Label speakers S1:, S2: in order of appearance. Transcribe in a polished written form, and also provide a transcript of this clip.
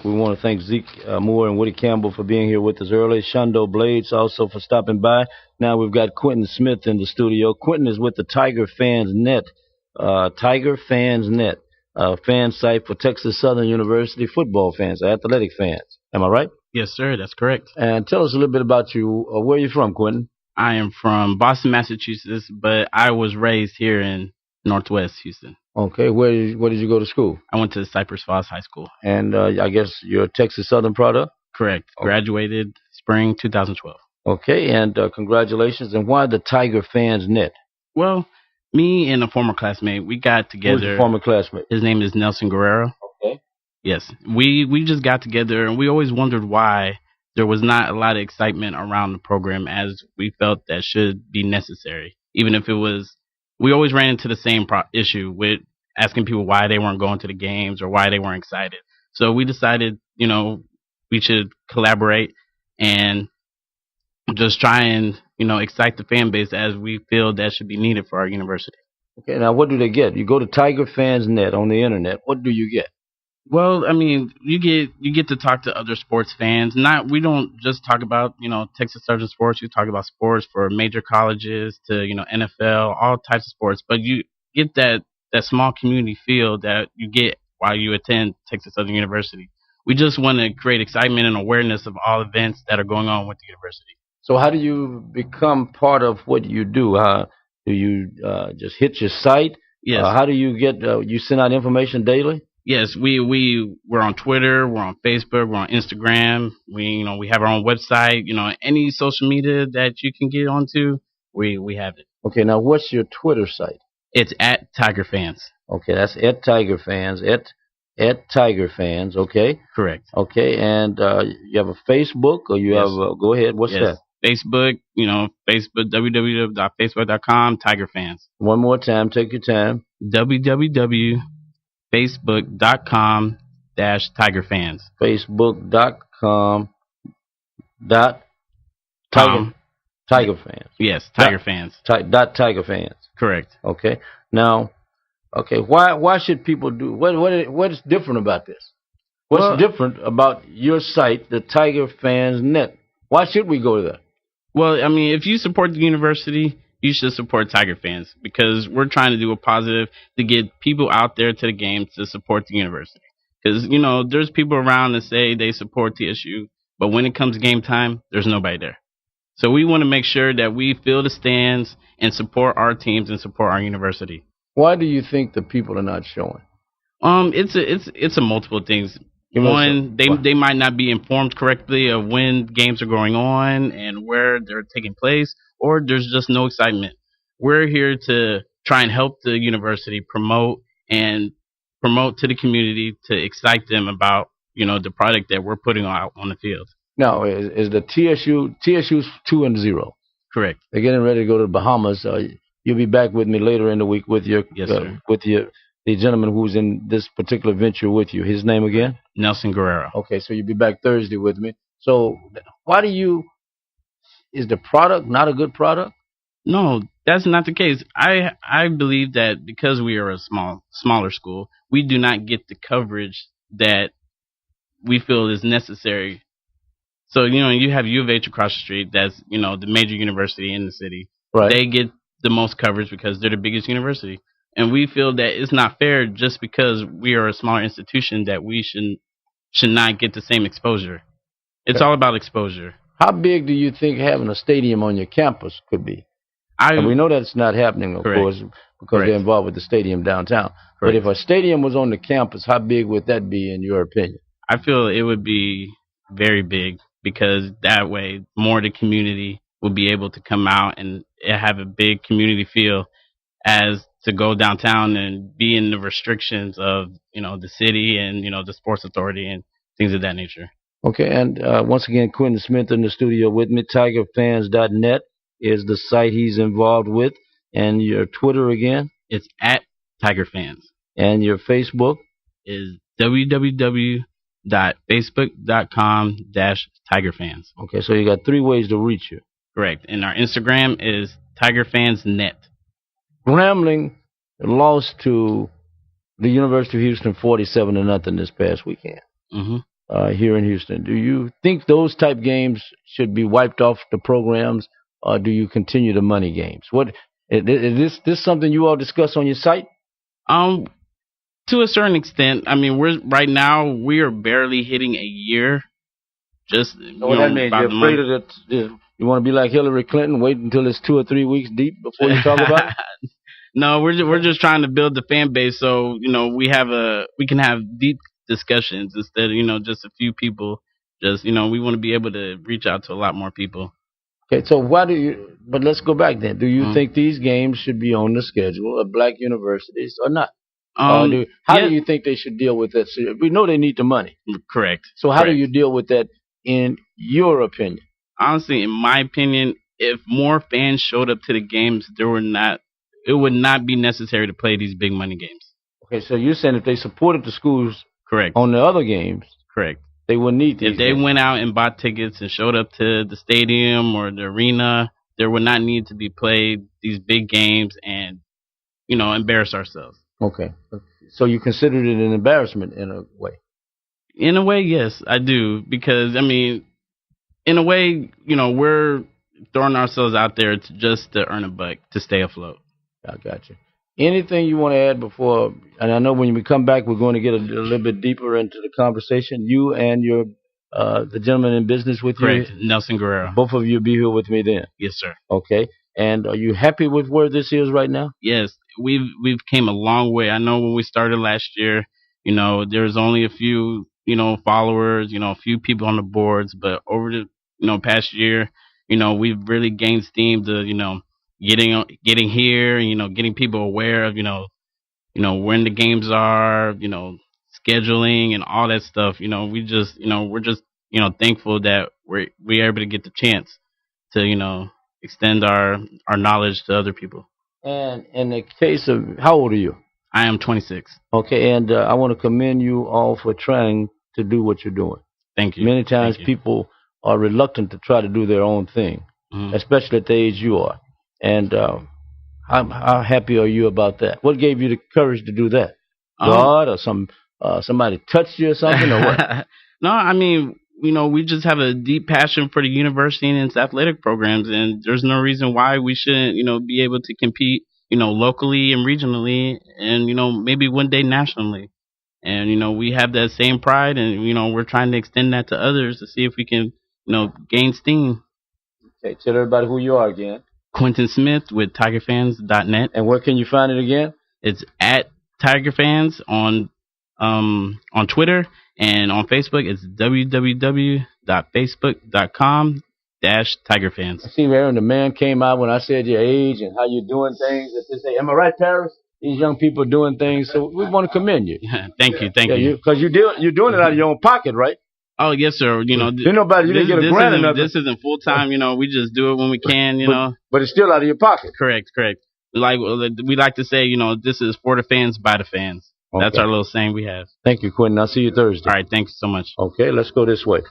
S1: We want to thank Zeke Moore and Woody Campbell for being here with us early. Shondo Blades also for stopping by. Now we've got Quentin Smith in the studio. Quentin is with the Tiger Fans Net. Tiger Fans Net, fan site for Texas Southern University football fans, athletic fans. Am I right?
S2: Yes, sir. That's correct.
S1: And tell us a little bit about you. Where are you from, Quentin?
S2: I am from Boston, Massachusetts, but I was raised here in Northwest Houston.
S1: Okay. Where did you go to school?
S2: I went to Cypress Falls High School.
S1: And I guess you're a Texas Southern product?
S2: Correct. Okay. Graduated spring 2012.
S1: Okay. And congratulations. And why the Tiger Fans Net?
S2: Well, me and a former classmate, we got together.
S1: Who's your former classmate?
S2: His name is Nelson Guerrero.
S1: Okay.
S2: Yes. We just got together, and we always wondered why there was not a lot of excitement around the program as we felt that should be necessary. Even if it was, we always ran into the same issue with asking people why they weren't going to the games or why they weren't excited. So we decided, we should collaborate and just try and, excite the fan base as we feel that should be needed for our university.
S1: Okay, now what do they get? You go to Tiger Fans Net on the internet. What do you get?
S2: Well, I mean, you get to talk to other sports fans. We don't just talk about, Texas Southern sports. You talk about sports for major colleges to, NFL, all types of sports. But you get that small community feel that you get while you attend Texas Southern University. We just want to create excitement and awareness of all events that are going on with the university.
S1: So how do you become part of what you do? Do you just hit your site?
S2: Yes.
S1: How do you get, you send out information daily?
S2: Yes, we're on Twitter, we're on Facebook, we're on Instagram. We have our own website. Any social media that you can get onto, we have it.
S1: Okay, now what's your Twitter site?
S2: It's at Tiger Fans.
S1: Okay, that's at Tiger Fans. At Tiger Fans. Okay.
S2: Correct.
S1: Okay, and you have a Facebook, or you have? Go ahead. What's that?
S2: Facebook. Facebook. www.facebook.com. Tiger Fans.
S1: One more time. Take your time.
S2: www.facebook.com/Tiger Fans.
S1: Facebook.com. Tiger Fans.
S2: Yes, Tiger Fans.
S1: Tiger Fans.
S2: Correct.
S1: Okay. Now, why should people do what is different about this? What's different about your site, the Tiger Fans Net? Why should we go to that?
S2: Well, I mean, if you support the university, you should support Tiger Fans because we're trying to do a positive to get people out there to the game to support the university. Because, there's people around that say they support TSU, but when it comes game time, there's nobody there. So we want to make sure that we fill the stands and support our teams and support our university.
S1: Why do you think the people are not showing?
S2: It's a multiple things. One, they might not be informed correctly of when games are going on and where they're taking place, or there's just no excitement. We're here to try and help the university promote to the community to excite them about, the product that we're putting out on the field.
S1: Now, is the TSU's 2-0?
S2: Correct.
S1: They're getting ready to go to the Bahamas. You'll be back with me later in the week with the gentleman who's in this particular venture with you. His name again?
S2: Nelson Guerrero.
S1: Okay, so you'll be back Thursday with me. So is the product not a good product?
S2: No, that's not the case. I believe that because we are a smaller school, we do not get the coverage that we feel is necessary. So, you have U of H across the street. That's, the major university in the city.
S1: Right.
S2: They get the most coverage because they're the biggest university. And we feel that it's not fair just because we are a smaller institution that we should not get the same exposure. It's all about exposure.
S1: How big do you think having a stadium on your campus could be? And we know that's not happening, of course, because they're involved with the stadium downtown. But if a stadium was on the campus, how big would that be in your opinion?
S2: I feel it would be very big because that way more of the community will be able to come out and have a big community feel as to go downtown and be in the restrictions of, the city and, the sports authority and things of that nature.
S1: Okay, and once again, Quentin Smith in the studio with me. TigerFans.net is the site he's involved with. And your Twitter again?
S2: It's at Tiger Fans.
S1: And your Facebook?
S2: Is www.facebook.com/Tiger Fans.
S1: Okay, so you got 3 ways to reach you.
S2: Correct. And our Instagram is TigerFansNet.
S1: Grambling lost to the University of Houston 47-0 this past weekend.
S2: Mm-hmm.
S1: here in Houston. Do you think those type games should be wiped off the programs, or do you continue the money games? What is this something you all discuss on your site?
S2: Um, to a certain extent, I mean, we're right now we are barely hitting a year. Just
S1: So what that means? You're afraid of that? You want to be like Hillary Clinton, wait until it's 2 or 3 weeks deep before you talk about it?
S2: No, we're just trying to build the fan base, so we can have deep discussions instead of just a few people. Just we want to be able to reach out to a lot more people.
S1: Okay, so why do you? But let's go back then. Do you think these games should be on the schedule of black universities or not? How do you think they should deal with this? We know they need the money.
S2: Correct.
S1: So how do you deal with that in your opinion?
S2: Honestly, in my opinion, if more fans showed up to the games, it would not be necessary to play these big money games.
S1: Okay, so you're saying if they supported the schools
S2: correct
S1: on the other games,
S2: correct,
S1: they wouldn't need these
S2: if they
S1: games.
S2: Went out and bought tickets and showed up to the stadium or the arena, there would not need to be played these big games and embarrass ourselves.
S1: Okay, so you considered it an embarrassment in a way?
S2: In a way, yes, I do, because I mean, in a way, we're throwing ourselves out there to earn a buck to stay afloat.
S1: I got you. Anything you want to add before? And I know when we come back, we're going to get a little bit deeper into the conversation. You and your the gentleman in business with
S2: correct,
S1: you,
S2: Nelson Guerrero.
S1: Both of you be here with me then.
S2: Yes, sir.
S1: Okay. And are you happy with where this is right now?
S2: Yes, we've came a long way. I know when we started last year, there's only a few followers, a few people on the boards, but over the past year, we've really gained steam to getting here, getting people aware of when the games are, scheduling and all that stuff. We're just thankful that we're able to get the chance to extend our knowledge to other people.
S1: And in the case of, how old are you?
S2: I am 26.
S1: Okay, and I want to commend you all for trying to do what you're doing.
S2: Thank you.
S1: Many times people are reluctant to try to do their own thing, especially at the age you are. And how happy are you about that? What gave you the courage to do that? God or somebody touched you or something, or what?
S2: No, I mean, we just have a deep passion for the university and its athletic programs, and there's no reason why we shouldn't, be able to compete, locally and regionally, and maybe one day nationally. And we have that same pride, and we're trying to extend that to others to see if we can, gain steam.
S1: Okay, tell everybody who you are again.
S2: Quentin Smith with TigerFans.net.
S1: And where can you find it again?
S2: It's at TigerFans on Twitter, and on Facebook it's www.facebook.com/TigerFans.
S1: I see, Aaron, the man came out when I said your age and how you're doing things. At this age. Am I right, Paris? These young people doing things, so we want to commend you.
S2: Thank you.
S1: Because you're doing it out of your own pocket, right?
S2: Oh yes, sir. You
S1: didn't get a grant or nothing.
S2: This isn't full time. We just do it when we can.
S1: But it's still out of your pocket.
S2: Correct. We like to say, this is for the fans, by the fans. Okay. That's our little saying we have.
S1: Thank you, Quentin. I'll see you Thursday.
S2: All right. Thank you so much.
S1: Okay, let's go this way.